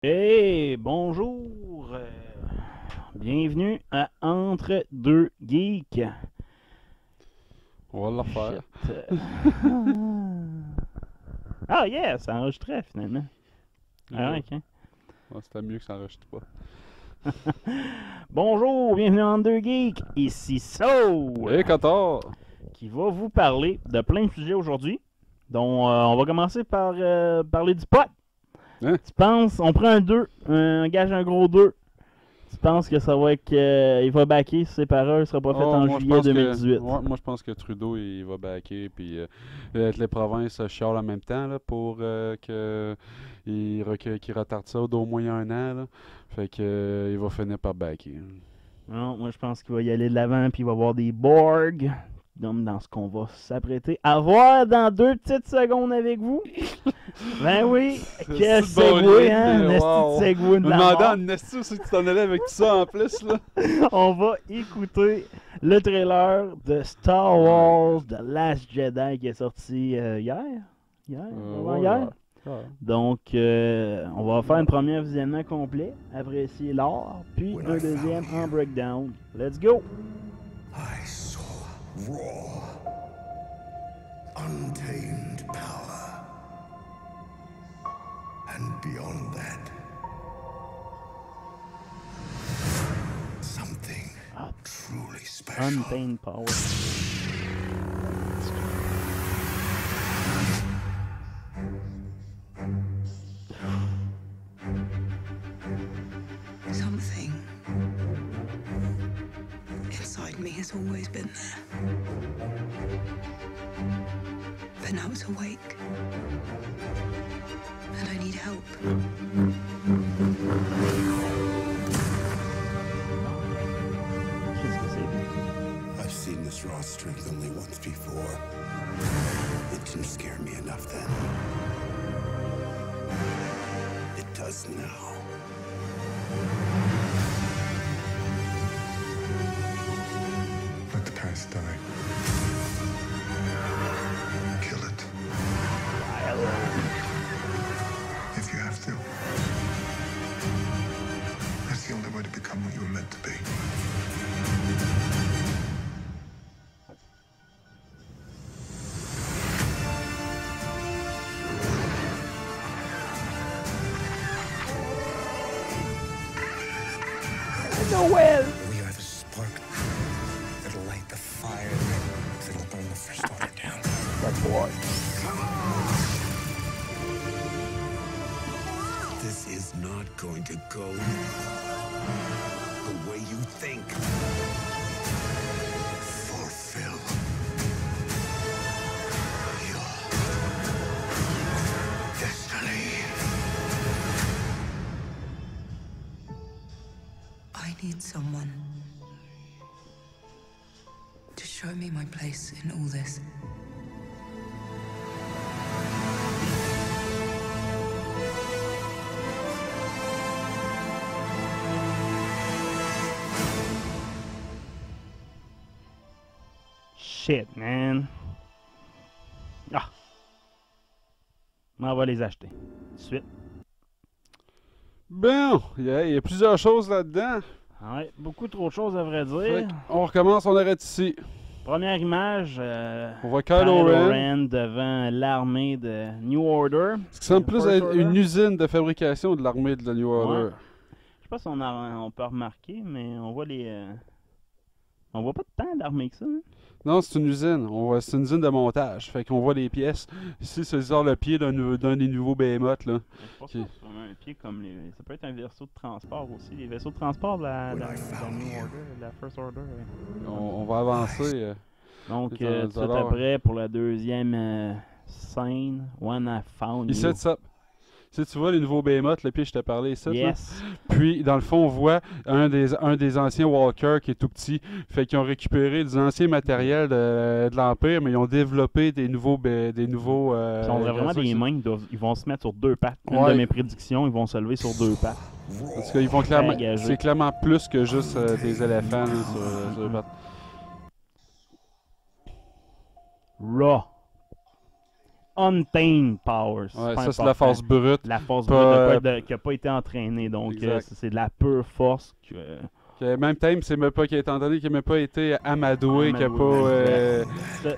Hey, bonjour! Bienvenue à Entre deux geeks. On va le refaire. Shit. Ah, yeah, ça enregistrait finalement. Ah, Ouais. ok. Ouais, c'était mieux que ça n'enregistre pas. Bonjour, bienvenue à Entre deux geeks. Ici So, Hey, Qatar! qui va vous parler de plein de sujets aujourd'hui. Donc, on va commencer par parler du pot. Hein? Tu penses, on prend un gage un gros 2. Tu penses que ça va être il va backer ses paroles, ne sera pas fait en Moi, je juillet pense 2018. moi, je pense que Trudeau, il va backer, puis les provinces chialent en même temps là, pour qu'il retarde ça d'au moins un an. Là. Fait que il va finir par backer. Non, moi je pense qu'il va y aller de l'avant puis il va y avoir des Borg. Donc, dans ce qu'on va s'apprêter à voir dans 2 petites secondes avec vous. Ben oui, quel C'est bon segway, lien, hein? Un esti wow. de segway Je de me la demandais mort. en esti si tu t'en allais avec tout ça en plus. Là. On va écouter le trailer de Star Wars The Last Jedi qui est sorti hier. Avant Ouais, hier. ouais. Donc, on va faire un premier visionnement complet, apprécier l'art, puis un deuxième en breakdown. Let's go! I saw raw, untamed power. And beyond that, something truly special. Untamed power. Something inside me has always been there. But now it's awake. And I need help. Qu'est-ce que c'est? I've seen this raw strength only once before. It didn't scare me enough then. It does now. Let the past die. Kill it. If you have to. That's the only way to become what you were meant to be. Noël! We are the spark that'll light the fire that'll burn the First Order down. This is not going to go the way you think. Fulfill your destiny. I need someone to show me my place in all this. Shit, man. Ah! On va les acheter. Tout de suite. Bon, il y a plusieurs choses là-dedans. Ouais, beaucoup trop de choses à vrai Fait dire. on recommence, on arrête ici. Première image, On voit Kylo Ren. devant l'armée de New Order. Ce qui semble plus First être Order. une usine de fabrication de l'armée de la New Order. Ouais. Je sais pas si on peut remarquer, mais on voit on voit pas tant d'armées que ça. Hein? Non, c'est une usine. C'est une usine de montage. Fait qu'on voit les pièces. Ici, c'est genre le pied d'un des nouveaux Behemoth, là. Je sais pas Ok. si c'est vraiment un pied comme les. Ça peut être un vaisseau de transport aussi. Les vaisseaux de transport de la New Order, de la First Order. Ouais. On va avancer. Donc, C'est un tout de suite dollar. après, pour la deuxième scène, When I Found Ici, You. ça. Tu sais, tu vois les nouveaux Behemoth, le pied, je t'ai parlé ici. Là. Yes. Puis, dans le fond, on voit un des anciens Walkers qui est tout petit. Fait qu'ils ont récupéré des anciens matériels de l'Empire, mais ils ont développé des nouveaux. Ils ont vraiment des mains, ils vont se mettre sur 2 pattes. Une Ouais. de mes prédictions, ils vont se lever sur 2 pattes. Parce qu'ils vont clairement. Engagé. C'est clairement plus que juste des éléphants là, sur les pattes. Raw. untamed powers. Ouais, pas ça, c'est la important. force brute. La force Pas, brute qui n'a pas été entraînée. Donc, Exact. c'est de la pure force. Que même Tame, c'est même pas, étant donné qu'il n'a même pas été amadoué, qu'il n'a pas.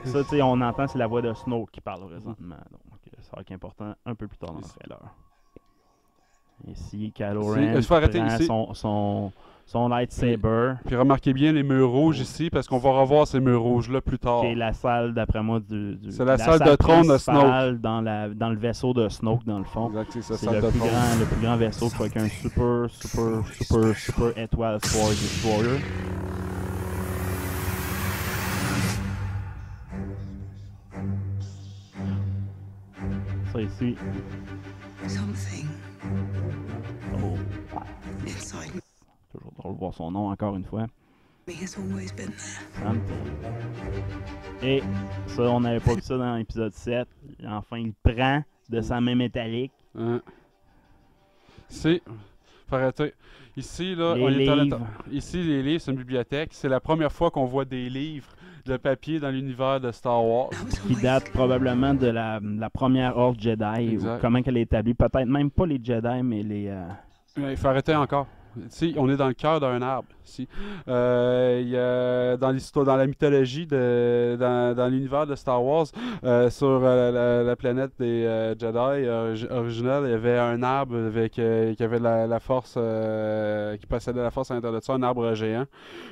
Ça, tu sais, on entend, c'est la voix de Snoke qui parle présentement. Donc, ça va être important un peu plus tard dans le trailer. Ici, Kylo Ren il faut arrêter prend ici. son lightsaber, Puis remarquez bien les murs rouges ici, parce qu'on va revoir ces murs rouges-là plus tard. qui est la salle, d'après moi, C'est la salle de trône de principale dans le vaisseau de Snoke, dans le fond. Exact, c'est ça, C'est salle le de plus trône. grand vaisseau qui va avec un super étoile Star Destroyer. Ça ici. Something Oh, inside toujours drôle de voir son nom encore une fois. me has always been there. Something. Et ça, on n'avait pas vu ça dans l'épisode 7. Enfin, il prend de sa main métallique Hein. Ici, faut arrêter. Ici, là, les on est en livres. Ici, les livres, c'est une bibliothèque. C'est la première fois qu'on voit des livres de papier dans l'univers de Star Wars. That was Qui always date probablement de la première Ordre Jedi. Ou Exact. comment qu'elle est établie. Peut-être même pas les Jedi, mais les... Il faut arrêter encore. Ici, on est dans le cœur d'un arbre. Ici. Il y a dans l'histoire, dans la mythologie, dans l'univers de Star Wars, sur la planète des Jedi originale, il y avait un arbre qui avait la force, qui possédait la force à l'intérieur de ça, un arbre géant.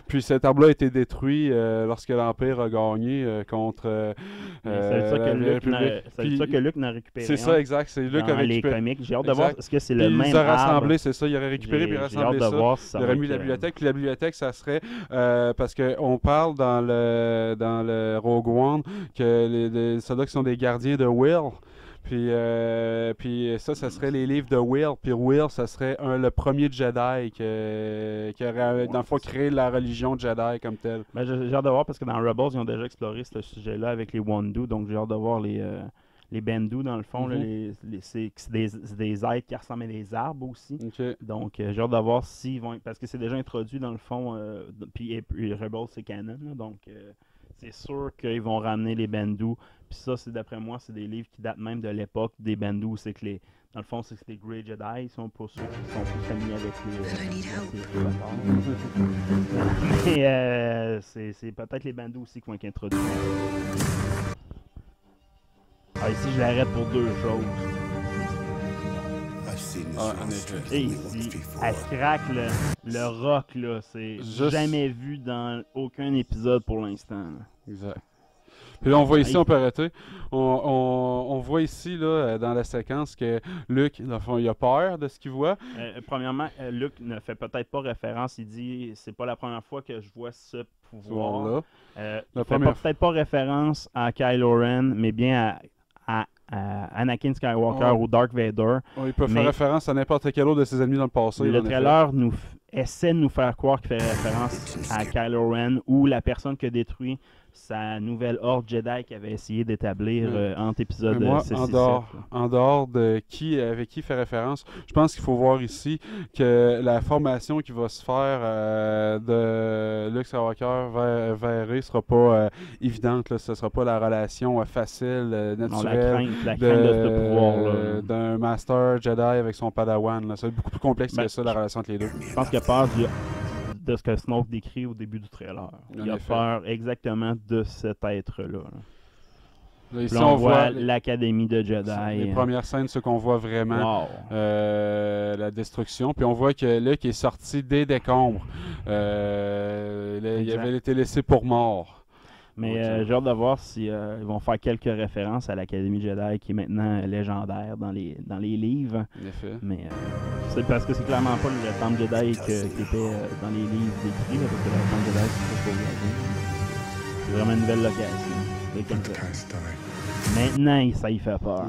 Puis cet arbre-là a été détruit lorsque l'Empire a gagné contre c'est ça que la Luke République. Puis ça que Luke n'a récupéré. c'est ça, exact. C'est Luke dans a les récupéré. comics. J'ai hâte de Exact. voir est-ce que c'est Puis le même il a arbre. rassemblé, c'est ça. Il aurait récupéré puis J'ai hâte rassemblé de ça. voir si ça Il va aurait mis être, la bibliothèque. Puis la bibliothèque, ça serait parce qu'on parle dans le Rogue One que les soldats qui sont des gardiens de Will. Puis ça serait les livres de Will. Puis Will, ça serait le premier Jedi qui aurait, dans le fond, créé la religion Jedi comme telle. Ben, j'ai hâte de voir parce que dans Rebels, ils ont déjà exploré ce sujet-là avec les Wandu. Donc j'ai hâte de voir les Bendu dans le fond. Là, c'est des êtres qui ressemblent à des arbres aussi. OK. Donc j'ai hâte de voir s'ils vont... Parce que c'est déjà introduit dans le fond. Puis Rebels, c'est canon. Là, donc c'est sûr qu'ils vont ramener les Bendu. Puis ça, c'est d'après moi, c'est des livres qui datent même de l'époque des Bendu. C'est que dans le fond, c'est que les Grey Jedi. Ils sont pas ceux qui sont plus familiers avec les Mais c'est peut-être les Bendu aussi qui vont être introduits. Ah, ici, je l'arrête pour deux choses. I've seen this Ah, rock en effet. strength Et only once ici, before. elle craque le rock, là. C'est Juste- jamais vu dans aucun épisode pour l'instant. là. Exact. Puis là, on voit ici, Hey. on peut arrêter. On voit ici, là, dans la séquence, que Luke, dans le fond, il a peur de ce qu'il voit. Premièrement, Luke ne fait peut-être pas référence. Il dit c'est pas la première fois que je vois ce pouvoir. Là. Il La fait première peut-être pas référence à Kylo Ren, mais bien à Anakin Skywalker Oh. ou Darth Vader. Il peut faire Mais- référence à n'importe quel autre de ses ennemis dans le passé. Le en effet. trailer essaie de nous faire croire qu'il fait référence à Kylo Ren ou la personne qui a détruit sa nouvelle horde Jedi qu'il avait essayé d'établir entre épisodes Mais moi, 6 et en 7. dehors, en dehors de avec qui il fait référence, je pense qu'il faut voir ici que la formation qui va se faire de Luke Skywalker vers Rey sera pas évidente. Là. Ce ne sera pas la relation facile, Non, naturelle la crainte de ce pouvoir-là. d'un Master Jedi avec son Padawan. Là. Ça va être beaucoup plus complexe Ben, que ça, la relation entre les deux. Je pense qu'il a peur de ce que Snoke décrit au début du trailer. Il a En effet. peur exactement de cet être-là. Là. Là, ici, Puis là, on voit les l'académie de Jedi. premières scènes, ce qu'on voit vraiment. Wow. La destruction. Puis on voit que Luke est sorti des décombres. Il Exact. avait été laissé pour mort. Mais Ok. j'ai hâte de voir si ils vont faire quelques références à l'Académie Jedi qui est maintenant légendaire dans les livres. En effet. Mais c'est parce que c'est clairement pas le temple Jedi qui était dans les livres décrits, là, parce que le temple Jedi c'est pas pour c'est vraiment une nouvelle location. Et comme Let the ça. past die. Maintenant, ça y fait peur.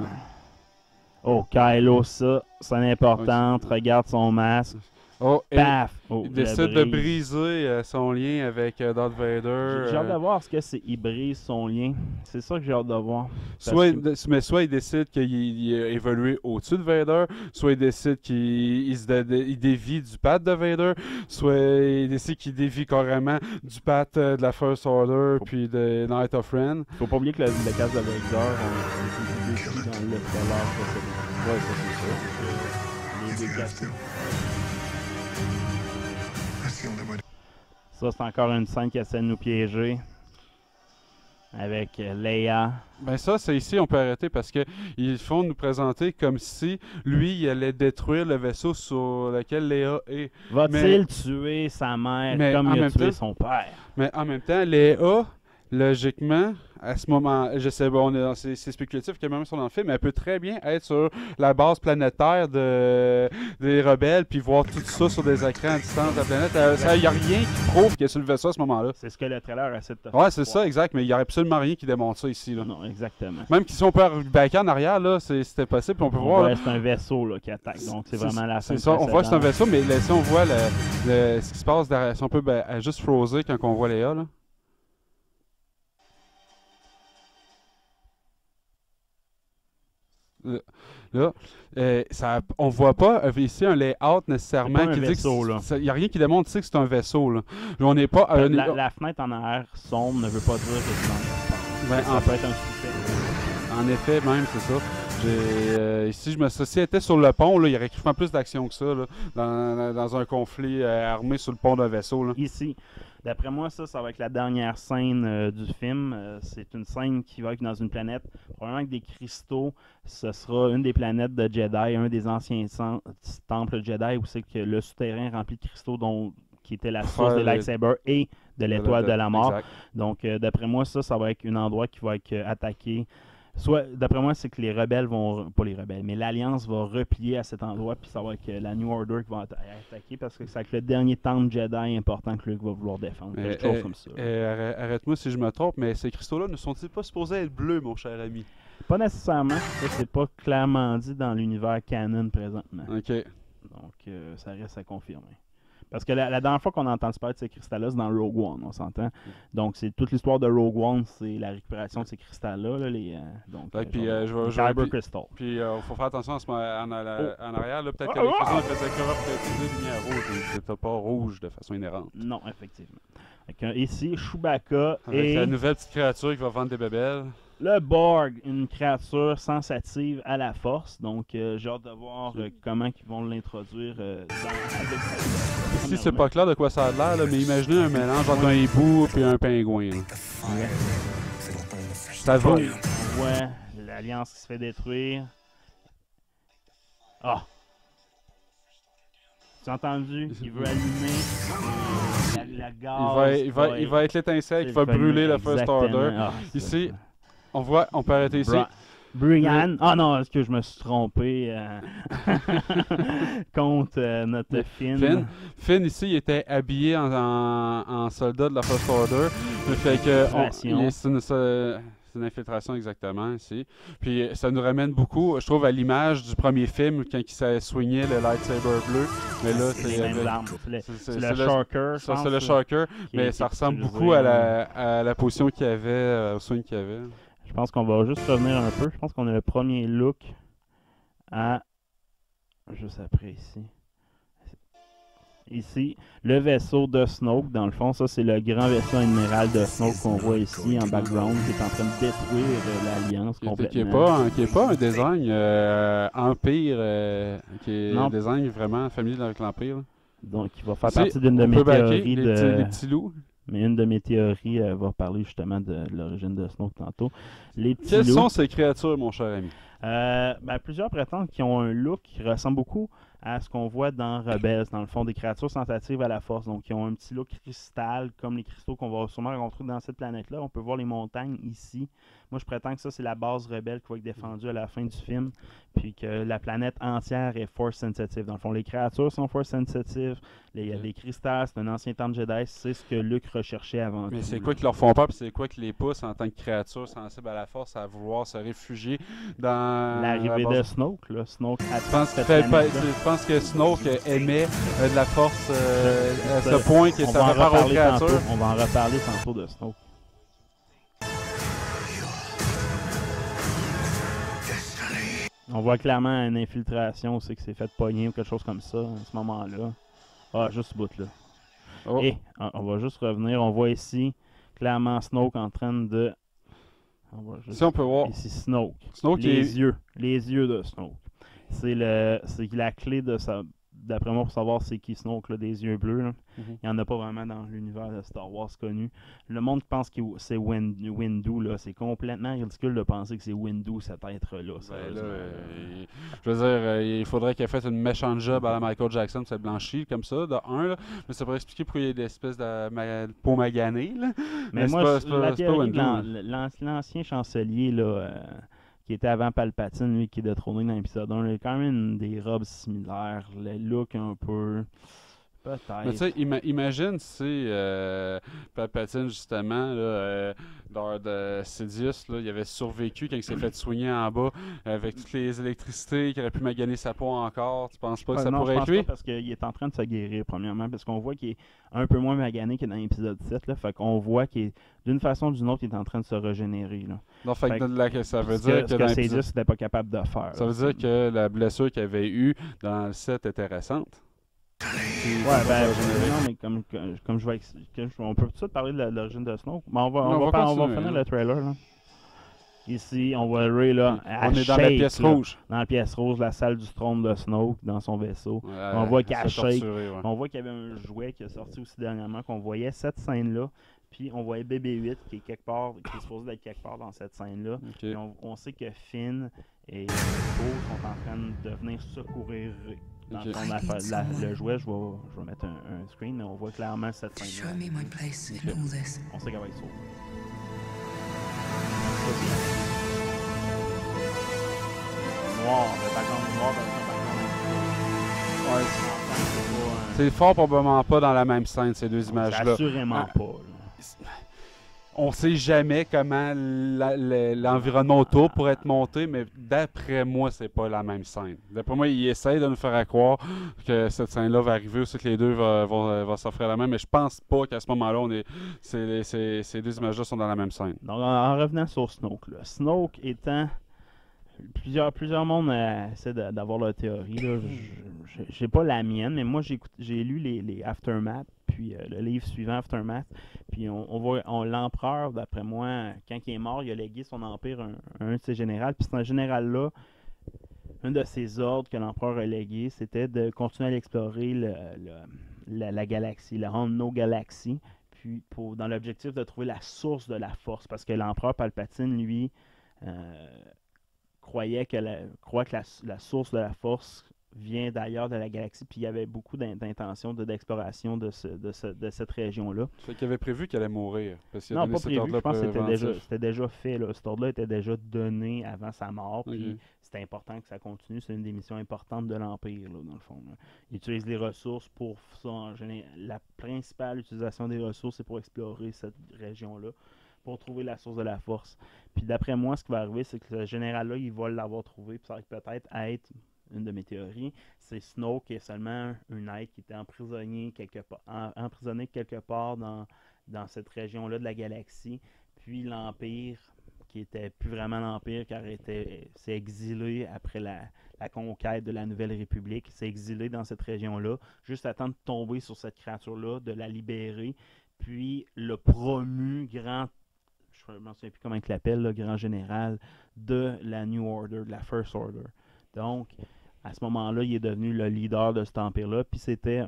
Oh, Kylo, ça, c'est important. Regarde son masque. Oh, et Paf! Oh, il le décide de brise. briser son lien avec Darth Vader. J'ai hâte de voir ce que c'est. Il brise son lien. C'est ça que j'ai hâte de voir. Soit, Parce mais soit il décide qu'il a évolué au-dessus de Vader, soit il décide qu'il dévie du path de Vader, soit il décide qu'il dévie carrément du path de la First Order puis de Night of Ren. Faut pas oublier que le casque de Vader, on est dans le trailer précédent. Ouais, ça c'est Les deux casques. That's the only way. Ça, c'est encore une scène qui essaie de nous piéger. Avec Leia. Ben ça, c'est ici, on peut arrêter parce que ils font nous présenter comme si lui, il allait détruire le vaisseau sur lequel Léa est. Va-t-il tuer sa mère mais comme en il a même tué temps- son père? Mais en même temps, Léa, logiquement, à ce moment, je sais, bon, c'est spéculatif que même sur dans le film, elle peut très bien être sur la base planétaire des rebelles, puis voir tout ça sur des écrans à distance de la planète. Il n'y a rien qui prouve qu'elle est sur le vaisseau à ce moment-là. C'est ce que le trailer essaie de te Ouais, faire c'est croire. ça, exact, mais il n'y a absolument rien qui démontre ça ici. Là. Non, exactement. Même si on peut backer en arrière, là, c'était possible, puis on peut voir. Ouais, c'est un vaisseau là, qui attaque, donc c'est vraiment la C'est scène ça, on voit que c'est un précédente. vaisseau, mais là, si on voit ce qui se passe derrière, si on peut juste frozer quand on voit Léa, là. Là, on voit pas ici un layout nécessairement C'est pas un qui dit vaisseau, que là. il n'y a rien qui démontre ici que c'est un vaisseau. Là. On n'est pas. La fenêtre en arrière sombre ne veut pas dire que c'est dans l'espace. Ben, Ça peut être un succès. En effet, même, c'est ça. Ici, si elle était sur le pont, là, il y aurait quasiment plus d'action que ça, là, dans un conflit armé sur le pont d'un vaisseau. Là. Ici, d'après moi, ça va être la dernière scène du film. C'est une scène qui va être dans une planète, probablement avec des cristaux. Ce sera une des planètes de Jedi, un des anciens temples Jedi où c'est que le souterrain rempli de cristaux qui était la source des lightsabers et de l'étoile de la mort. Exact. Donc, d'après moi, ça va être un endroit qui va être attaqué. Soit, d'après moi, c'est que les rebelles vont. Pas les rebelles, mais l'Alliance va replier à cet endroit, puis ça va être la New Order qui va attaquer, parce que c'est avec le dernier temple Jedi important que Luke va vouloir défendre. Quelque chose comme ça. Arrête-moi si je me trompe, mais ces cristaux-là ne sont-ils pas supposés être bleus, mon cher ami? Pas nécessairement. Ça, c'est pas clairement dit dans l'univers canon présentement. OK. Donc, ça reste à confirmer. Parce que la dernière fois qu'on a entendu parler de ces cristals-là, c'est dans Rogue One, on s'entend. Donc, c'est toute l'histoire de Rogue One, c'est la récupération de ces cristals-là. Là, Puis, Kyber Crystal. Puis, il faut faire attention en arrière. Là, peut-être que les cristaux faisaient éclairer peut-être des lumières rouges. C'était pas rouge de façon inhérente. Non, effectivement. Ici, Chewbacca Avec et la nouvelle petite créature qui va vendre des bébelles. le Borg, une créature sensitive à la force. Donc, j'ai hâte de voir comment ils vont l'introduire Ici, c'est pas clair de quoi ça a l'air, là, mais imaginez un mélange entre un hibou et un pingouin. Là. The fire. It'll burn the First Ça va. Order. On voit l'Alliance qui se fait détruire. Ah! Tu as entendu? Il veut allumer la gaz. Il va être l'étincelle qui va brûler le First Order. Ah, Ici, on peut arrêter ici. Brian. Ah non, est-ce que je me suis trompé contre notre Finn? Finn, ici, il était habillé en soldat de la First Order. Fait que c'est une infiltration exactement ici. Puis ça nous ramène beaucoup, je trouve, à l'image du premier film quand il s'est soigné le lightsaber bleu. Mais là, C'est les mêmes armes. C'est le Shocker. Ça, c'est le Shocker, mais ça ressemble beaucoup à la position qu'il y avait, au swing qu'il y avait. Je pense qu'on va juste revenir un peu. Je pense qu'on a le premier look à... Juste après ici. Ici, le vaisseau de Snoke, dans le fond, ça c'est le grand vaisseau amiral de Snoke qu'on voit ici en background, qui est en train de détruire l'Alliance complètement. Qui est pas un design Empire, qui est Non. un design vraiment familier avec l'Empire. Donc, il va faire Ici, partie d'une de on mes peut backer théories les petits loups. Mais une de mes théories va parler justement de l'origine de Snoke tantôt. Les petits Quelles loups. sont ces créatures, mon cher ami? Plusieurs prétendent qu'ils ont un look qui ressemble beaucoup à ce qu'on voit dans Rebels, dans le fond, des créatures sensatives à la force. Donc, ils ont un petit look cristal, comme les cristaux qu'on va sûrement rencontrer dans cette planète-là. On peut voir les montagnes ici. Moi, je prétends que ça, c'est la base rebelle qui va être défendue à la fin du film. Puis que la planète entière est force sensitive. Dans le fond, les créatures sont force sensitive. Les cristals, c'est un ancien temple Jedi. C'est ce que Luke recherchait avant Mais tout. c'est quoi qui leur font peur, puis c'est quoi qui les pousse en tant que créatures sensibles à la force à vouloir se réfugier dans L'arrivée la base? de Snoke, là. Snoke Je attaque pense cette qu'il fait, planète-là. pense que Snoke aimait de la force à ce point que On ça va en répare aux reparler créatures. tantôt. On va en reparler tantôt de Snoke. On voit clairement une infiltration, c'est que c'est fait pogner ou quelque chose comme ça à ce moment-là. Ah, juste ce bout-là. Oh. Et on va juste revenir. On voit ici clairement Snoke en train de. On va juste... Si on peut voir. Ici Snoke. Snoke Les yeux de Snoke. C'est la clé de sa. D'après moi, pour savoir c'est qui Snoke, là, des yeux bleus. Là. Mhm. Il n'y en a pas vraiment dans l'univers de Star Wars connu. Le monde pense que c'est Windu. Là. C'est complètement ridicule de penser que c'est Windu, cet être-là. Ben là, je veux dire, il faudrait qu'il ait fait une méchante job à la Michael Jackson, c'est blanchi comme ça, de un, là. Mais ça pourrait expliquer pourquoi il y a des espèces de peau maganée, là. Mais c'est moi, pas- la c'est pas théorie de Windu. l'ancien chancelier, là, qui était avant Palpatine, lui, qui est détrôné dans l'épisode 1, il a quand même des robes similaires, le look un peu... Mais tu sais, Peut-être. imagine si Palpatine, justement, là, lors de Sidious, là, il avait survécu quand il s'est fait soigner en bas avec toutes les électricités, qu'il aurait pu maganer sa peau encore. Tu penses pas que ça Non, pourrait je être pense lui? pas parce qu'il est en train de se guérir, premièrement, parce qu'on voit qu'il est un peu moins magané que dans l'épisode 7, là, fait qu'on voit qu'il est, d'une façon ou d'une autre, il est en train de se régénérer, là. Non, fait Fait que ça veut Ce dire que, que ce dans que l'épisode- Sidious n'était pas capable de faire. ça veut dire que la blessure qu'il avait eue dans le 7 était récente. Ouais, ben, non, mais comme je vais... On peut tout de suite parler de l'origine de Snoke, mais on va continuer, finir là. le trailer, là. Ici, on voit Rey, là, On elle est dans la shake, pièce là, rouge. dans la pièce rouge, la salle du trône de Snoke, dans son vaisseau. Ouais, On voit elle qu'elle se fait shake. torturer, ouais. On voit qu'il y avait un jouet qui est sorti aussi dernièrement, qu'on voyait cette scène-là. Puis on voyait BB-8 qui est quelque part, qui est supposé d'être quelque part dans cette scène-là. Ok. Puis on sait que Finn et Poe sont en train de venir secourir Rey. Dans Ok. le fond, le jouet, je vais mettre un screen, mais on voit clairement cette To show scène-là. me my place in all this. On sait qu'elle va être sauvée. Noir, le background noir dans un Ouais, background. c'est fort probablement pas dans la même scène, ces deux images-là. Assurément Ah. pas. Là. On sait jamais comment l'environnement autour pourrait être monté, mais d'après moi, c'est pas la même scène. D'après moi, ils essayent de nous faire croire que cette scène-là va arriver, aussi que les deux vont s'offrir la même, mais je pense pas qu'à ce moment-là, ces deux images-là sont dans la même scène. Donc, en revenant sur Snoke, là. Snoke étant. Plusieurs mondes essaient d'avoir leur théorie. Là. J'ai pas la mienne, mais moi j'ai lu les Aftermath, puis le livre suivant Aftermath. Puis on voit l'empereur, d'après moi, quand il est mort, il a légué son empire à un de ses généraux. Puis c'est un général-là, un de ses ordres que l'empereur a légué, c'était de continuer à explorer la galaxie, la Unknown Galaxy, puis dans l'objectif de trouver la source de la force. Parce que l'empereur Palpatine, lui, croit que la source de la force vient d'ailleurs de la galaxie, puis il y avait beaucoup d'intentions d'exploration de cette région-là. Fait qu'il avait prévu qu'elle allait mourir. Parce qu'il a Non, donné pas cet prévu, ordre-là je pense que préventif. c'était déjà fait. Là. Cet ordre-là était déjà donné avant sa mort, puis Ok. c'était important que ça continue. C'est une des missions importantes de l'Empire, là, dans le fond. Là. Il utilise les ressources pour ça. La principale utilisation des ressources, c'est pour explorer cette région-là, pour trouver la source de la force. Puis d'après moi, ce qui va arriver, c'est que ce général-là, il va l'avoir trouvé, puis ça va peut-être être une de mes théories, c'est Snoke qui est seulement un être qui était emprisonné quelque part dans cette région-là de la galaxie, puis l'Empire, qui était plus vraiment l'Empire, car s'est exilé après la conquête de la Nouvelle République, s'est exilé dans cette région-là, juste à temps de tomber sur cette créature-là, de la libérer, puis le promu grand, je ne me souviens plus comment il l'appelle, le grand général de la New Order, de la First Order. Donc, à ce moment-là, il est devenu le leader de cet empire-là, puis c'était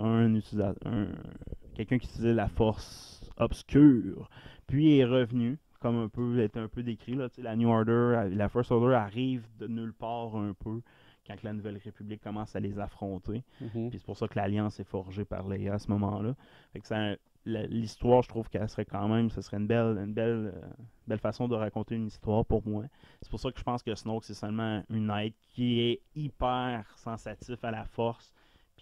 quelqu'un qui utilisait la force obscure. Puis il est revenu, comme est un peu décrit, là, la New Order, la First Order arrive de nulle part un peu quand la Nouvelle République commence à les affronter. Mhm. Puis c'est pour ça que l'Alliance est forgée par Leia à ce moment-là. Fait que l'histoire, je trouve qu'elle serait quand même, ce serait une belle façon de raconter une histoire pour moi. C'est pour ça que je pense que Snoke, c'est seulement une être qui est hyper sensitif à la force,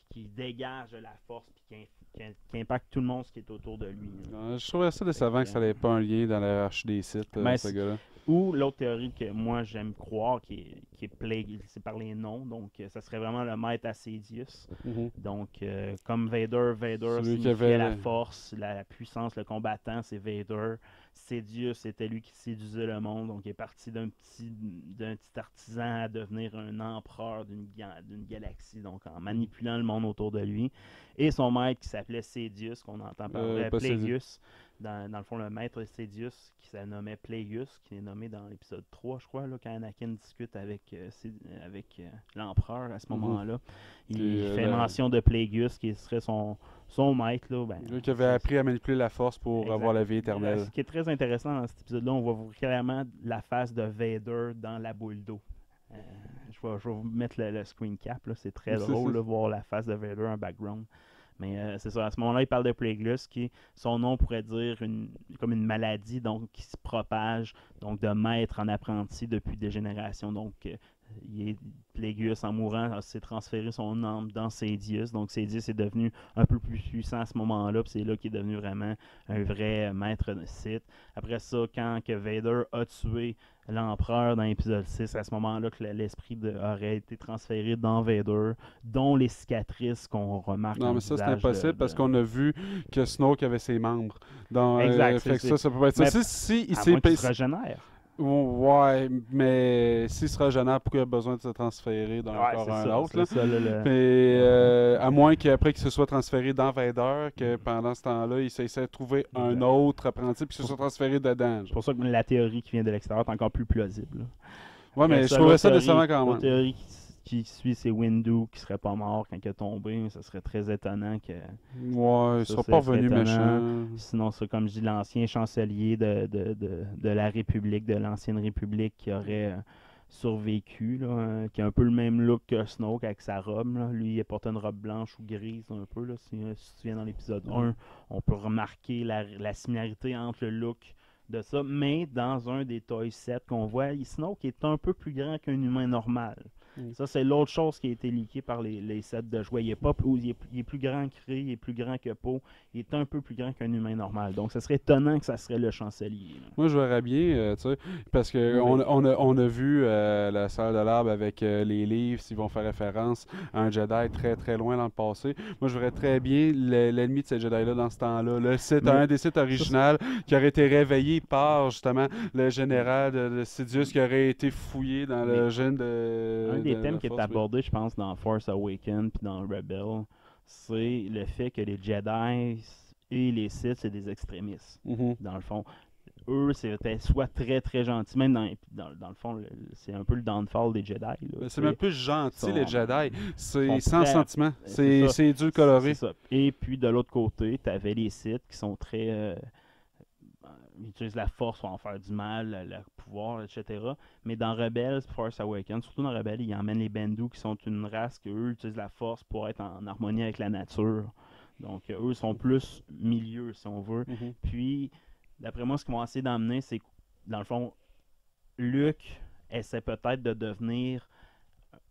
puis qui dégage de la force puis qui impacte tout le monde ce qui est autour de lui. Je trouvais ça décevant que ça n'avait pas un lien dans la hiérarchie des Sith, Ben, ce gars-là. Ou l'autre théorie que moi j'aime croire, qui est Plague, c'est par les noms, donc ça serait vraiment le maître Asedius. Donc, comme Vader Celui qui signifiait avait- la force, la puissance, le combattant, c'est Vader. Sidious, c'était lui qui séduisait le monde, donc il est parti d'un petit artisan à devenir un empereur d'une galaxie, donc en manipulant le monde autour de lui. Et son maître qui s'appelait Sidious, qu'on entend parler, pas Plagueis. Dans le fond, le maître Sidious, qui se nommait Plagueis, qui est nommé dans l'épisode 3, je crois, là, quand Anakin discute avec l'empereur à ce moment-là. Il Puis, fait mention de Plagueis, qui serait son maître. Là, Lui qui avait appris à manipuler la force pour Exact. avoir la vie éternelle. Ce qui est très intéressant dans cet épisode-là, on va voir clairement la face de Vader dans la boule d'eau. Je vais vous mettre le screen cap, là. C'est très drôle de voir la face de Vader en background. Mais c'est ça, à ce moment-là, il parle de Plagueis, qui, son nom pourrait dire comme une maladie donc qui se propage, donc de maître en apprenti depuis des générations. Donc, Plagueis, en mourant, s'est transféré son âme dans Sidious. Donc, Sidious est devenu un peu plus puissant à ce moment-là, puis c'est là qu'il est devenu vraiment un vrai maître de Sith. Après ça, quand que Vader a tué l'empereur dans l'épisode 6, à ce moment-là que l'esprit aurait été transféré dans Vader, dont les cicatrices qu'on remarque. Non, mais ça, c'est impossible parce qu'on a vu que Snoke avait ses membres. Exact, fait que ça peut pas être mais ça. Si il à s'est moins qu'il se régénère. Ouais, mais s'il sera gênant, pourquoi il a besoin de se transférer d'un corps à un autre? Là? Mais, à moins qu'après qu'il se soit transféré dans Vader, que pendant ce temps-là, il s'essaie de trouver un autre apprenti puis qu'il se soit transféré dedans. C'est pour ça que la théorie qui vient de l'extérieur est encore plus plausible. Là. Ouais, mais je trouvais ça décevant quand même. La théorie qui suit, c'est Windu qui serait pas mort quand il est tombé. Ça serait très étonnant que. Ouais, il sera pas revenu méchant. Sinon, c'est comme je dis, l'ancien chancelier de la République, de l'ancienne République qui aurait survécu, là, qui a un peu le même look que Snoke avec sa robe. Là. Lui, il portait une robe blanche ou grise un peu. Là, si tu te souviens dans l'épisode 1, on peut remarquer la similarité entre le look de ça, mais dans un des toy sets qu'on voit, Snoke est un peu plus grand qu'un humain normal. Ça, c'est l'autre chose qui a été leakée par les sets de jouets. Il est plus grand que Rey, il est plus grand que Poe, il est un peu plus grand qu'un humain normal. Donc, ça serait étonnant que ça serait le chancelier. Là. Moi, je verrais bien, tu sais, parce que on a vu la salle de l'arbre avec les livres, s'ils vont faire référence à un Jedi très très loin dans le passé. Moi, je verrais très bien l'ennemi de ces Jedi-là dans ce temps-là. Le site, un des sites original qui aurait été réveillé par justement le général de Sidious qui aurait été fouillé dans le gène de. Un des thèmes qui est abordé, je pense, dans Force Awakens puis dans Rebel, c'est le fait que les Jedi et les Sith, c'est des extrémistes. Dans le fond, eux, c'était soit très très gentils, même dans le fond, c'est un peu le downfall des Jedi. C'est même plus gentil, les Jedi. C'est sans très, sentiment. C'est dur coloré. C'est ça. Et puis de l'autre côté, tu avais les Sith qui sont très. Ils utilisent la force pour en faire du mal, le pouvoir, etc. Mais dans Rebels, Force Awakens, surtout dans Rebels, ils emmènent les Bendu qui sont une race qui, eux, utilisent la force pour être en harmonie avec la nature. Donc, eux sont plus milieu, si on veut. Puis, d'après moi, ce qu'ils vont essayer d'emmener, c'est que, dans le fond, Luke essaie peut-être de devenir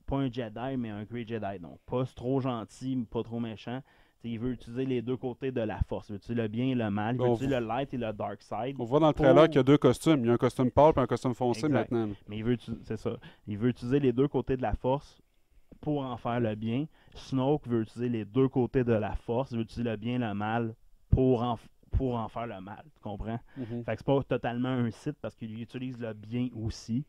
pas un Jedi, mais un Great Jedi. Donc, pas trop gentil, mais pas trop méchant. Il veut utiliser les deux côtés de la force. Il veut utiliser le bien et le mal. Il veut utiliser le light et le dark side. On voit dans le trailer qu'il y a deux costumes. Il y a un costume pâle et un costume foncé maintenant. Mais c'est ça. Il veut utiliser les deux côtés de la force pour en faire le bien. Snoke veut utiliser les deux côtés de la force. Il veut utiliser le bien et le mal pour en faire le mal. Tu comprends? Fait que c'est pas totalement un Sith parce qu'il utilise le bien aussi.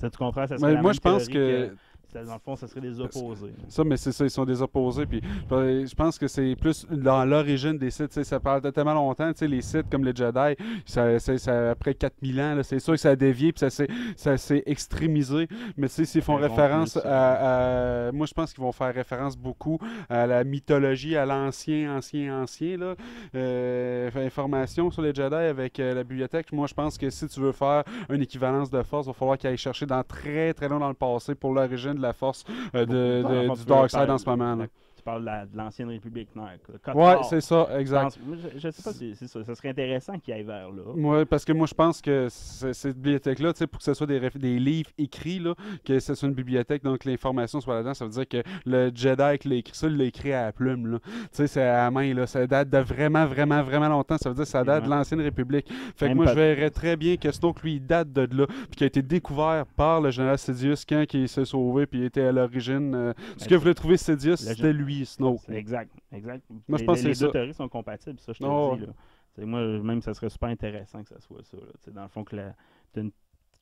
Tu comprends? Ça serait moi, je pense que dans le fond, ça serait des opposés. Ça, mais c'est ça, ils sont des opposés. Puis, je pense que c'est plus dans l'origine des Sith. Ça parle de tellement longtemps. Les Sith, comme les Jedi, ça, après 4000 ans, c'est sûr que ça a dévié et ça s'est extrémisé. Mais s'ils font référence à. Moi, je pense qu'ils vont faire référence beaucoup à la mythologie, à l'ancien. Là. Information sur les Jedi avec la bibliothèque. Moi, je pense que si tu veux faire une équivalence de force, il va falloir qu'ils aillent chercher très très long dans le passé pour l'origine de la force du Dark Side en ce moment. Là. Tu parles de l'ancienne République. Ouais, c'est ça, exact. Je sais pas si c'est ça. Ça serait intéressant qu'il aille vers là. Ouais, parce que moi, je pense que cette bibliothèque-là, tu sais, pour que ce soit des livres écrits, là, que ce soit une bibliothèque, donc l'information soit là-dedans, ça veut dire que le Jedi qui l'a écrit ça, il l'a écrit à la plume, là. Tu sais, c'est à la main, là. Ça date de vraiment, vraiment, vraiment longtemps. Ça veut dire que ça date de l'ancienne République. Fait que Même moi, pas- je verrais très bien que Snoke, lui, il date de là, puis qui a été découvert par le général Sidious quand il s'est sauvé, puis il était à l'origine. Ce que voulait trouver Sidious, c'était lui, Snoke. C'est exact. Moi, je pense que les c'est deux ça. théories sont compatibles, ça, je te Oh, le dis. Là. Moi, même, ça serait super intéressant que ça soit ça. Là. Dans le fond,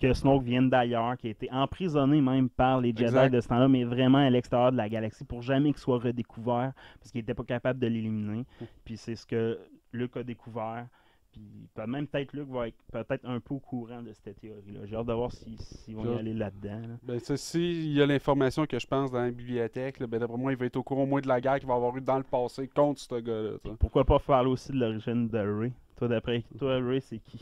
que Snoke vienne d'ailleurs, qui a été emprisonné même par les Jedi Exact. de ce temps-là, mais vraiment à l'extérieur de la galaxie pour jamais qu'il soit redécouvert, parce qu'il n'était pas capable de l'éliminer. Puis c'est ce que Luke a découvert. Puis même peut-être Luke va être peut-être un peu au courant de cette théorie-là. J'ai hâte de voir s'ils vont y aller là-dedans. Là. Ben, ça, s'il y a l'information que je pense dans la bibliothèque, là, ben, d'après moi, il va être au courant au moins de la guerre qu'il va avoir eu dans le passé contre ce gars-là. Tu sais. Pourquoi pas parler aussi de l'origine de Rey? Toi, d'après toi, Rey, c'est qui?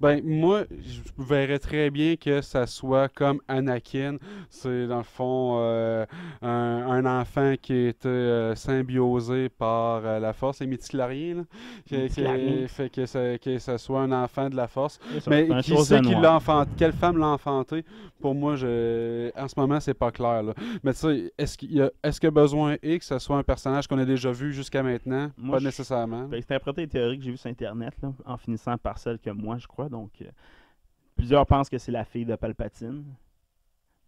Ben, moi, je verrais très bien que ça soit comme Anakin. C'est, dans le fond, un enfant qui a été symbiosé par la Force, les midi-chloriens, là. Midi-chloriens. Fait que ça soit un enfant de la Force. C'est ça, Mais c'est un qui chose sait de qui noir. l'a enfanté, quelle femme l'a enfanté? Pour moi, en ce moment, c'est pas clair, là. Mais tu sais, est-ce qu'il y a besoin que ce soit un personnage qu'on a déjà vu jusqu'à maintenant? Moi, Pas je- nécessairement. J'ai interprété les théories que j'ai vues sur Internet, là, en finissant par celle que moi, je crois. Donc, plusieurs pensent que c'est la fille de Palpatine.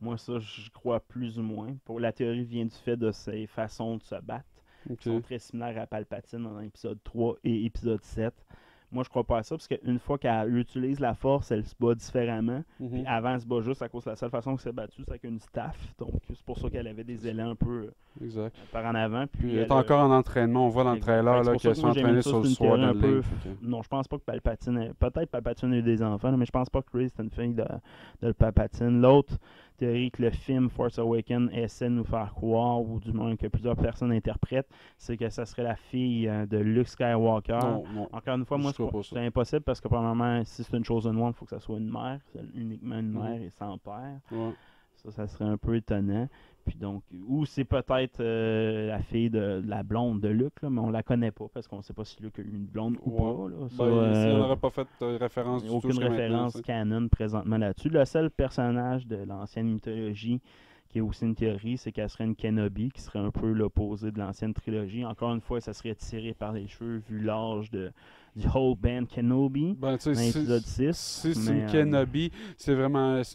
Moi, ça, je crois plus ou moins. Pour la théorie vient du fait de ses façons de se battre. Ok. Qui sont très similaires à Palpatine dans épisode 3 et épisode 7. Moi, je crois pas à ça, parce qu'une fois qu'elle utilise la force, elle se bat différemment. Mhm. Puis avant, elle se bat juste à cause de la seule façon qu'elle s'est battue, c'est avec une staff. Donc, c'est pour ça qu'elle avait des élans un peu Exact. par en avant. Puis Puis elle est a- encore en entraînement. On voit dans le Exact. trailer Fait que là, c'est pour qu'elle ça sont que moi, j'ai entraînée mis ça sur le sur une Sword théorie and un peu. Link. Ok. Non, je pense pas que Palpatine. Peut-être Palpatine a eu des enfants, là, mais je pense pas que Rey c'est une fille de Palpatine. L'autre théorie que le film Force Awakens essaie de nous faire croire, ou du moins que plusieurs personnes interprètent, c'est que ça serait la fille de Luke Skywalker. Non, non. Encore une fois, moi, Je crois pas ça. c'est impossible parce que, premièrement, si c'est une chose de noire, il faut que ça soit une mère. C'est uniquement une Mhm. mère et sans père. Ouais. Ça serait un peu étonnant. Puis donc, ou c'est peut-être la fille de la blonde de Luke, là, mais on la connaît pas parce qu'on sait pas si Luke a eu une blonde ou Ouais. pas. Là. Ça, Ben, ici, on n'aurait pas fait référence du tout aucune jusqu'à maintenant, référence tu sais. canon présentement là-dessus. Le seul personnage de l'ancienne mythologie qui est aussi une théorie, c'est qu'elle serait une Kenobi, qui serait un peu l'opposé de l'ancienne trilogie. Encore une fois, ça serait tiré par les cheveux vu l'âge du whole band Kenobi Ben, tu sais, dans l'épisode 6. si c'est mais, une Kenobi, c'est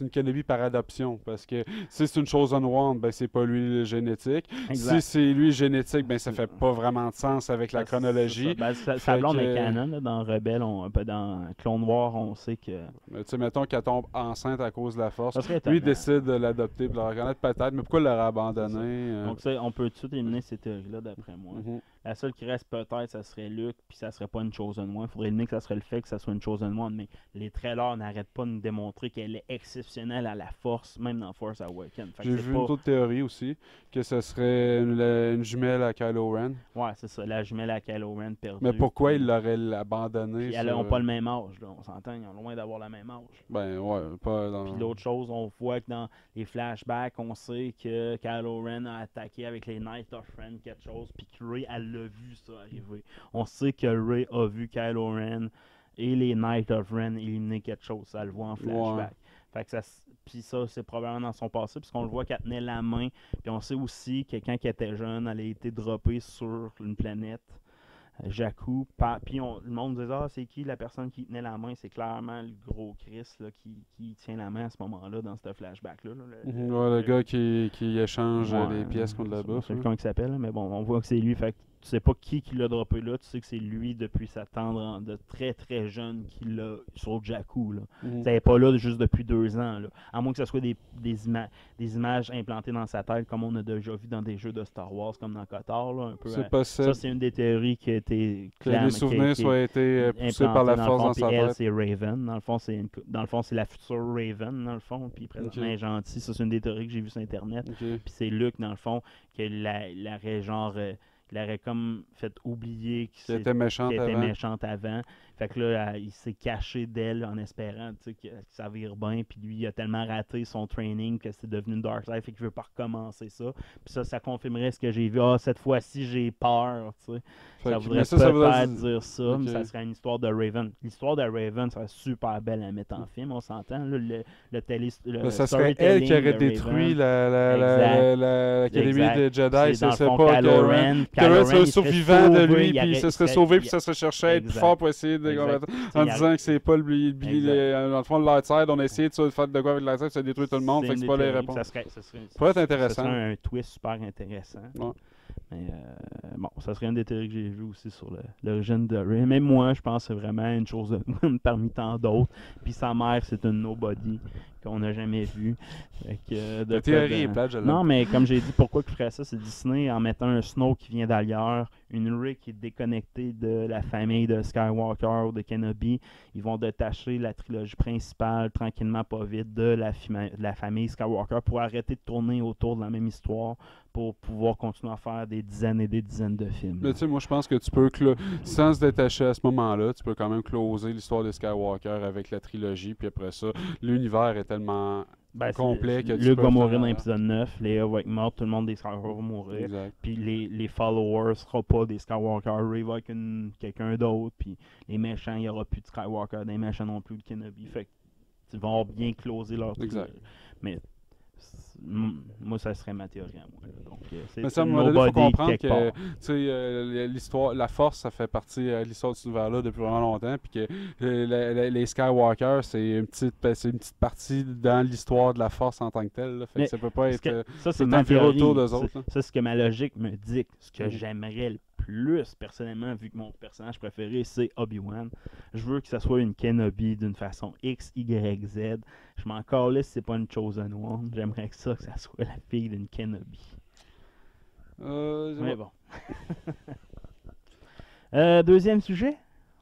une Kenobi par adoption. Parce que si c'est une chose on one, ben c'est pas lui le génétique. Exact. Si c'est lui le génétique, ben ça fait pas vraiment de sens avec la chronologie. Sa Fait blonde que- est canon. Là, dans Rebelle, dans Clone Wars, on sait que. Mais tu sais, mettons qu'elle tombe enceinte à cause de la force. Ça serait Lui étonnant. décide de l'adopter pour le reconnaître peut-être, mais pourquoi l'aurait abandonné? C'est Donc, ça, on peut tout de suite éliminer ces théories-là, d'après moi. Mhm. La seule qui reste peut-être, ça serait Luke, puis ça serait pas une chose en moins. Il faudrait éliminer que ça serait le fait que ça soit une chose en moins, mais les trailers n'arrêtent pas de nous démontrer qu'elle est exceptionnelle à la force, même dans Force Awakens. Fait que J'ai c'est vu pas... une autre théorie aussi, que ce serait une jumelle à Kylo Ren. Ouais, c'est ça, la jumelle à Kylo Ren perdue. Mais pourquoi puis- il l'aurait abandonné? Puis elles n'ont pas le même âge, là. On s'entend, ils ont loin d'avoir le même âge. Ben ouais, pas dans... Puis l'autre chose, on voit que dans les flashbacks, on sait que Kylo Ren a attaqué avec les Knights of Ren quelque chose, puis que Rey, elle l'a vu ça arriver. On sait que Rey a vu Kylo Ren et les Knights of Ren éliminer quelque chose. Ça le voit en flashback. Fait que puis ça, c'est probablement dans son passé, puisqu'on le voit qu'elle tenait la main. Puis on sait aussi que quand elle était jeune, elle a été droppée sur une planète. Jakku, puis le monde disait c'est qui la personne qui tenait la main, c'est clairement le gros Chris là, qui tient la main à ce moment-là dans ce flashback-là. Là, Ouais, le gars qui échange Ouais, les pièces contre la je bouffe. sais plus hein. comment il s'appelle, mais bon, on voit que c'est lui. Fait que tu sais pas qui l'a droppé là, tu sais que c'est lui depuis sa tendre de très très jeune qui l'a sur Jakku. Là. Mhm. Ça n'est pas là juste depuis 2 ans. Là. À moins que ce soit des images implantées dans sa tête, comme on a déjà vu dans des jeux de Star Wars, comme dans Kotor. Là, un peu, C'est ça, possible c'est une des théories qui a été que les souvenirs soient été poussés par la force dans puis sa elle, tête. c'est Raven. Dans le fond, c'est la future Raven, dans le fond. Puis présentement, elle est gentille. Ça, c'est une des théories que j'ai vues sur Internet. Ok. Puis c'est Luke, dans le fond, qu'il l'aurait genre... il aurait comme fait oublier Qui était méchante qu'elle était avant. méchante avant. Fait que là, il s'est caché d'elle en espérant que ça vire bien. Puis lui, il a tellement raté son training que c'est devenu une Darkseid. Fait qu'il veut pas recommencer ça. Puis ça confirmerait ce que j'ai vu. Ah, cette fois-ci, j'ai peur. T'sais. Fait Ça que- voudrait mais ça voudrait peut-être dire ça, Ok. mais ça serait une histoire de Raven. L'histoire de Raven serait super belle à mettre en film, on s'entend. Là, le Ça serait elle qui aurait storytelling de détruit Exact. l'Académie Exact. des Jedi. C'est dans le C'est fond pas Kylo que Ren. Kylo Ren serait il serait survivant de sauvé, lui, il puis il se serait serait- sauvé, puis ça serait cherché à être plus Exact. fort pour essayer de Exact. en Il disant que c'est pas le Exact. dans le fond, le Lightside, on a essayé de faire de quoi avec le Lightside, ça détruit tout le monde, fait que c'est pas les réponses. Ça serait pourrait être intéressant. Ça serait un twist super intéressant. Ouais. Mais bon, ça serait une des théories que j'ai vues aussi sur l'origine de Ray. Même moi, je pense que c'est vraiment une chose parmi tant d'autres. Puis sa mère, c'est une nobody qu'on n'a jamais vue. Fait que, La théorie est plate, je l'aime. Non, mais comme j'ai dit, pourquoi il ferait ça, c'est Disney en mettant un Snow qui vient d'ailleurs, une Rey qui est déconnectée de la famille de Skywalker ou de Kenobi. Ils vont détacher la trilogie principale tranquillement, pas vite, de la famille Skywalker pour arrêter de tourner autour de la même histoire pour pouvoir continuer à faire des dizaines et des dizaines de films. Mais tu sais, moi, je pense que tu peux, sans se détacher à ce moment-là, tu peux quand même closer l'histoire de Skywalker avec la trilogie, puis après ça, l'univers est tellement Ben, complet que tu Luke peux va mourir faire- dans l'épisode 9, Leia va être morte, tout le monde des Skywalker va mourir. Exact. Puis les followers ne seront pas des Skywalker, Rey va être quelqu'un d'autre, puis les méchants, il n'y aura plus de Skywalker, des méchants non plus de Kenobi. Fait que ils vont bien closer leur truc. Exact. Mais moi, ça serait ma théorie à moi. Là. Donc, Mais ça, à un c'est moment donné, il faut nobody comprendre quelque que part. tu sais, l'histoire, la Force, ça fait partie de l'histoire de cet univers-là depuis vraiment longtemps, puis que les Skywalker, c'est une petite partie dans l'histoire de la Force en tant que telle. Là. Fait Mais que ça peut pas Parce être... que ça, c'est tout ma environ théorie. autour d'eux autres, là. Ça, c'est ce que ma logique me dicte. Ce que Mhm. j'aimerais le plus, personnellement, vu que mon personnage préféré, c'est Obi-Wan. Je veux que ça soit une Kenobi d'une façon X, Y, Z. Je m'en calais si c'est pas une Chosen One. J'aimerais que ça soit la fille d'une Kenobi. Mais bon. Deuxième sujet.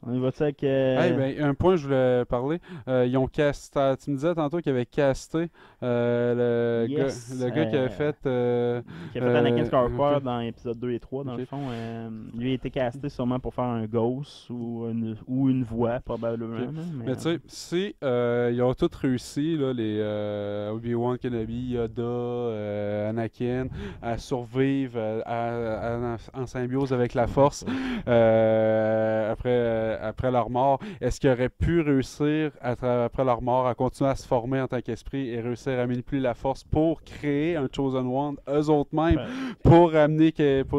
On y va-tu avec... Hey, ben, un point, je voulais parler. Ils ont casté... Tu me disais tantôt qu'ils avaient casté Yes, le gars qui avait fait... qui a fait Anakin Skywalker ok. dans épisode 2 et 3, dans Ok. le fond. Lui a été casté sûrement pour faire un ghost ou une voix, probablement. Ok. là, Mais tu sais, si ils ont tous réussi, là, les Obi-Wan Kenobi, Yoda, Anakin, à survivre en symbiose avec la Force après leur mort, est-ce qu'ils auraient pu réussir après leur mort à continuer à se former en tant qu'esprit et réussir à manipuler la Force pour créer un Chosen One, eux autres mêmes, pour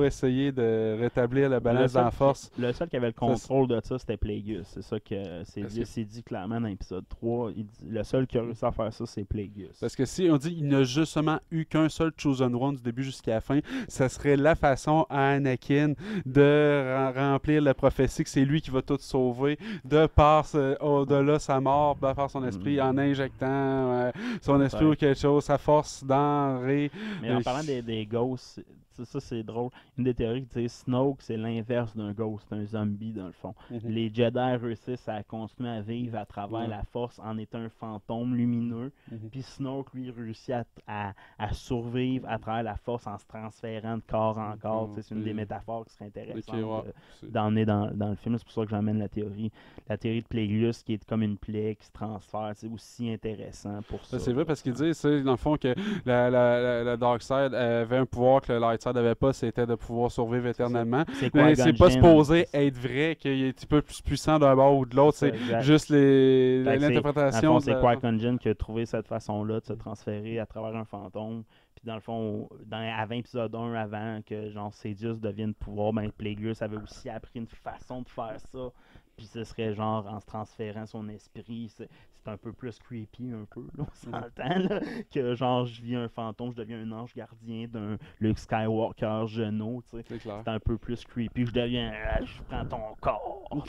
essayer de rétablir la balance dans la Force? Le seul qui avait le contrôle de ça, c'était Plagueis. C'est ça que c'est dit clairement dans l'épisode 3. Le seul qui a réussi à faire ça, c'est Plagueis. Parce que si on dit qu'il n'a justement eu qu'un seul Chosen One du début jusqu'à la fin, ça serait la façon à Anakin de remplir la prophétie que c'est lui qui va tout sauver de par au-delà sa mort, de par son esprit, en injectant son esprit ou quelque chose, sa force dans Rey. Mais en parlant des ghosts, ça c'est drôle. Une des théories qui dit Snoke, c'est l'inverse d'un ghost, un zombie dans le fond. Les Jedi réussissent à continuer à vivre à travers la Force en étant un fantôme lumineux. Puis Snoke, lui, réussit à survivre à travers la Force en se transférant de corps en corps. C'est une des métaphores qui serait intéressante d'emmener dans le film. C'est pour ça que j'emmène la théorie. La théorie de Plagueis qui est comme une plaie qui se transfère. C'est aussi intéressant pour ça. C'est vrai parce qu'ils disent, dans le fond, que la Darkseid avait un pouvoir que le Lightside n'avait pas, c'était de pouvoir survivre éternellement. Mais c'est pas supposé être vrai qu'il est un petit peu plus puissant d'un bord ou de l'autre. C'est juste l'interprétation. Dans le fond, c'est Qui-Gon Jinn qui a trouvé cette façon-là de se transférer à travers un fantôme. Puis dans le fond, avant épisode 1, avant que genre Sidious devienne pouvoir, ben Plagueis avait aussi appris une façon de faire ça. Puis ce serait genre en se transférant son esprit. C'est un peu plus creepy un peu, là, on s'entend, là, que genre je vis un fantôme, je deviens un ange gardien d'un Luke Skywalker genou, tu sais. C'est un peu plus creepy, je prends ton corps.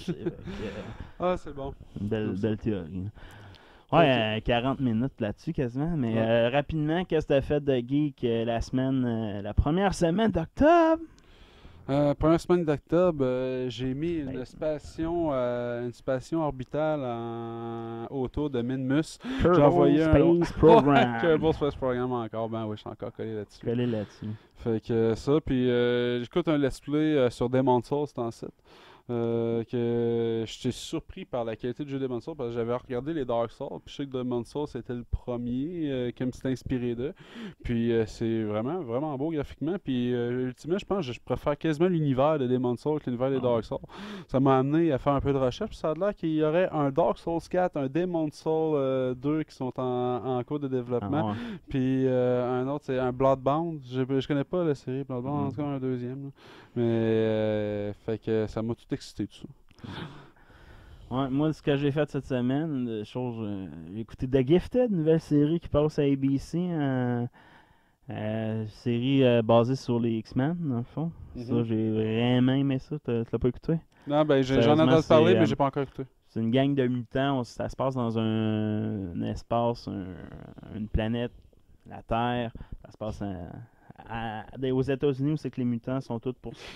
C'est bon. Belle théorie. Ouais, 40 minutes là-dessus quasiment, mais rapidement, qu'est-ce que t'as fait de geek la première semaine d'octobre? Première semaine d'octobre, j'ai mis une station orbitale autour de Minmus. J'ai envoyé Space Program. Kerbal Space Program encore. Ben oui, je suis encore collé là-dessus. Fait que ça, puis j'écoute un let's play sur Demon's Souls, c'est en site. que j'étais surpris par la qualité du jeu Demon's Souls parce que j'avais regardé les Dark Souls, puis je sais que Demon's Souls c'était le premier qui me s'était inspiré d'eux. Puis c'est vraiment, vraiment beau graphiquement. Puis ultimement, je pense que je préfère quasiment l'univers de Demon's Souls que l'univers des Dark Souls. Ça m'a amené à faire un peu de recherche, puis ça a l'air qu'il y aurait un Dark Souls 4, un Demon's Souls 2 qui sont en cours de développement. Puis un autre, c'est un Bloodbound. Je connais pas la série Bloodbound, en tout cas un deuxième. Là. Mais fait que ça m'a tout excité tout ça. Ouais, moi, ce que j'ai fait cette semaine, j'ai écouté The Gifted, nouvelle série qui passe à ABC, série basée sur les X-Men, dans le fond. Ça, j'ai vraiment aimé ça. Tu l'as pas écouté? Non, ben j'en ai Sérieusement, entendu parler, c'est, mais j'ai pas encore écouté. C'est une gang de mutants. Ça se passe dans un espace, une planète, la Terre. Ça se passe aux États-Unis où c'est que les mutants sont tous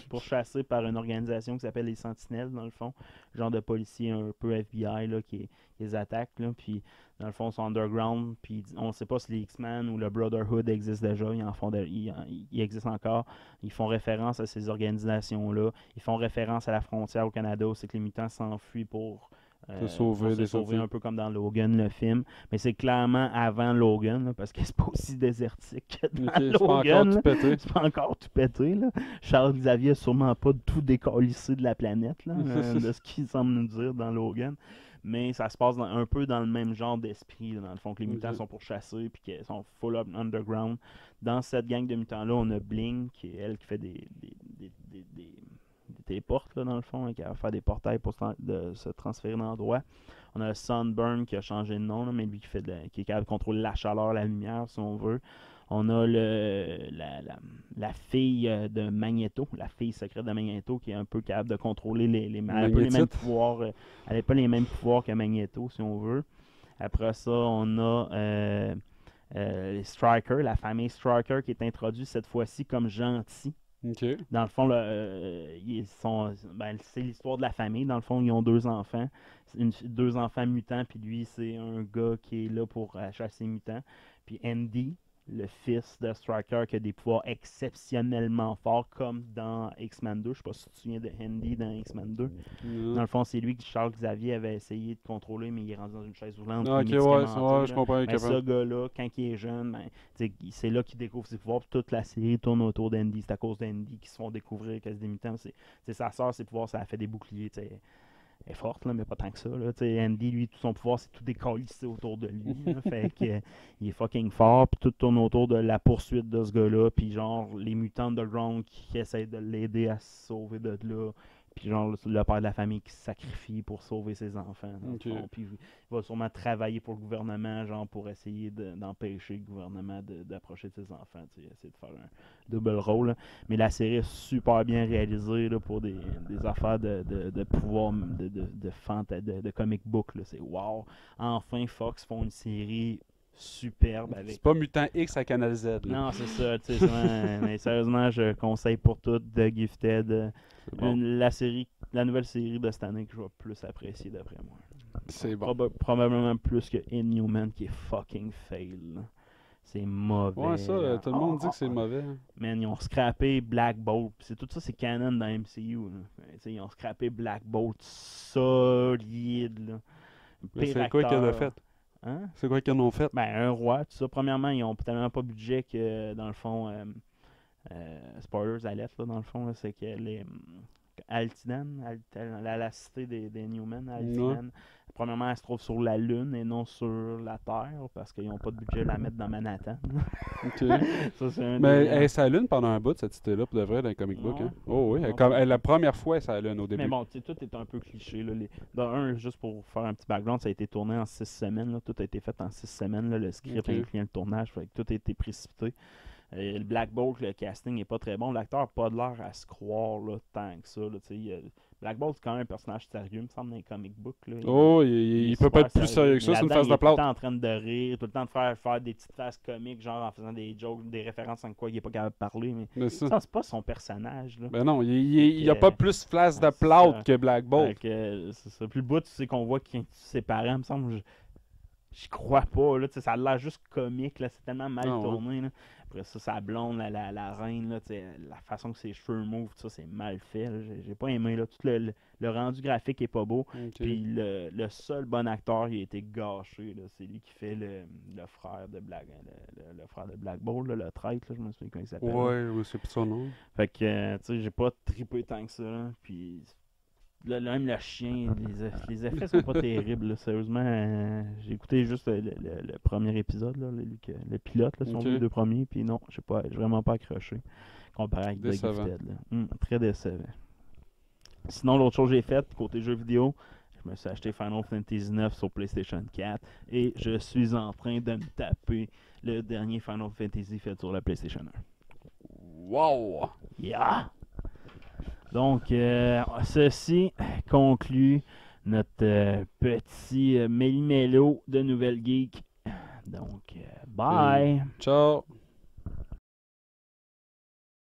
pourchassés par une organisation qui s'appelle les Sentinelles, dans le fond. Genre de policiers un peu FBI là, qui les attaquent. Là, puis, dans le fond, ils sont underground. Puis, on ne sait pas si les X-Men ou le Brotherhood existent déjà. Ils existent encore. Ils font référence à ces organisations-là. Ils font référence à la frontière au Canada où c'est que les mutants s'enfuient pour Se sauver, se sauver un peu comme dans Logan, le film. Mais c'est clairement avant Logan, là, parce que c'est pas aussi désertique que dans Ok, c'est pas encore Logan. tout pété. C'est pas encore tout pété. Là. Charles Xavier a sûrement pas tout décalissé de la planète, là, de ce qu'il semble nous dire dans Logan. Mais ça se passe un peu dans le même genre d'esprit, là, dans le fond, que les mutants sont pourchassés puis qu'ils sont full up underground. Dans cette gang de mutants-là, on a Bling, qui est elle qui fait des téléportes, là, dans le fond, qui va faire des portails pour se transférer d'endroit. On a Sunburn qui a changé de nom, là, mais lui qui est capable de contrôler la chaleur, la lumière, si on veut. On a la fille de Magneto, la fille secrète de Magneto, qui est un peu capable de contrôler elle a pas les mêmes pouvoirs. Elle n'a pas les mêmes pouvoirs que Magneto, si on veut. Après ça, on a Stryker, la famille Stryker, qui est introduite cette fois-ci comme gentil. Okay. Dans le fond, c'est l'histoire de la famille. Dans le fond, ils ont 2 enfants. 2 enfants mutants, puis lui, c'est un gars qui est là pour chasser les mutants. Puis Andy, le fils de Stryker, qui a des pouvoirs exceptionnellement forts, comme dans X-Men 2. Je sais pas si tu te souviens de Andy dans X-Men 2. Dans le fond, c'est lui que Charles Xavier avait essayé de contrôler, mais il est rendu dans une chaise roulante. Ok, ouais, je comprends. Mais ce gars-là, quand il est jeune, c'est là qu'il découvre ses pouvoirs. Puis toute la série tourne autour d'Andy. C'est à cause d'Andy qu'ils se font découvrir que c'est des mutants. C'est sa soeur, ses pouvoirs, ça a fait des boucliers. Elle est forte, là, mais pas tant que ça. Là. Andy, lui, tout son pouvoir, c'est tout décalissé autour de lui. Fait que, il est fucking fort, puis tout tourne autour de la poursuite de ce gars-là, puis genre, les mutants underground qui essayent de l'aider à se sauver de là, puis genre, le père de la famille qui se sacrifie pour sauver ses enfants. Puis il va sûrement travailler pour le gouvernement, genre, pour essayer d'empêcher le gouvernement d'approcher de ses enfants, essayer de faire un double rôle. Là. Mais la série est super bien réalisée là, pour des affaires de pouvoir, de comic book. Là. C'est wow! Enfin, Fox font une série superbe avec. C'est pas Mutant X à Canal Z. Là. Non, c'est ça. Mais sérieusement, je conseille pour tout The Gifted. Bon. La nouvelle série de cette année que je vais plus apprécier d'après moi. C'est bon. Probablement plus que Inhuman qui est fucking fail. Là. C'est mauvais. Ouais, ça, tout le monde dit que c'est mauvais. Man, ils ont scrappé Black Bolt. Tout ça, c'est canon dans MCU. Ils ont scrappé Black Bolt solide. Là. C'est quoi qu'ils ont fait? Hein? C'est quoi qu'ils en ont fait? Ben, un roi, tout ça. Premièrement, ils ont tellement pas de budget que, dans le fond, spoilers alerte, là, dans le fond, là, c'est que les Altidan, la cité des Newmen, Altidan, premièrement, elle se trouve sur la Lune et non sur la Terre, parce qu'ils n'ont pas de budget à la mettre dans Manhattan. OK. Ça, mais elle est à la Lune pendant un bout, cette cité-là, pour de vrai, dans les comic book. Hein? Oh oui, la première fois, elle est à la Lune au début. Mais bon, tout est un peu cliché. Là. Juste pour faire un petit background, ça a été tourné en 6 semaines. Là. Tout a été fait en 6 semaines. Là. Le script incluant le tournage, fait que tout a été précipité. Le Black Bolt, le casting n'est pas très bon. L'acteur n'a pas de l'air à se croire là, tant que ça. Là, Black Bolt, c'est quand même un personnage sérieux, me semble, dans les comic books. Là. Il peut pas être plus sérieux que ça, c'est une phase de plate. Il est tout le temps en train de rire, tout le temps de faire des petites phases comiques, genre en faisant des jokes, des références en quoi il n'est pas capable de parler. Mais ça, c'est pas son personnage. Là. Ben non, il n'y a pas plus phase de plate que Black Bolt. C'est plus le bout, tu sais qu'on voit qu'il ses parents, me semble. Je crois pas, là, ça a l'air juste comique, là, c'est tellement mal tourné. Là. Après ça, sa blonde, la reine, là, la façon que ses cheveux mouvent, tout ça, c'est mal fait. Là. J'ai pas aimé. Là. Tout le rendu graphique est pas beau. Ok. Puis le seul bon acteur, il a été gâché. Là. C'est lui qui fait le frère de Black le frère de Black Bolt, là, le traître, là, je me souviens comment il s'appelle. là. Ouais, je sais plus son nom. Fait que, tu sais, j'ai pas trippé tant que ça. Là. Puis même le chien, les effets sont pas terribles. Là. Sérieusement, j'ai écouté juste le premier épisode, là, le pilote, là, si on Ok. veut, les deux premiers. Puis non, j'ai vraiment pas accroché comparé avec The Décevant. Gifted. Là. Très décevant. Sinon, l'autre chose que j'ai faite, côté jeux vidéo, je me suis acheté Final Fantasy 9 sur PlayStation 4 et je suis en train de me taper le dernier Final Fantasy fait sur la PlayStation 1. Wow! Yeah! Donc, ceci conclut notre petit méli-mélo de Nouvelle Geek. Donc, bye! Ciao!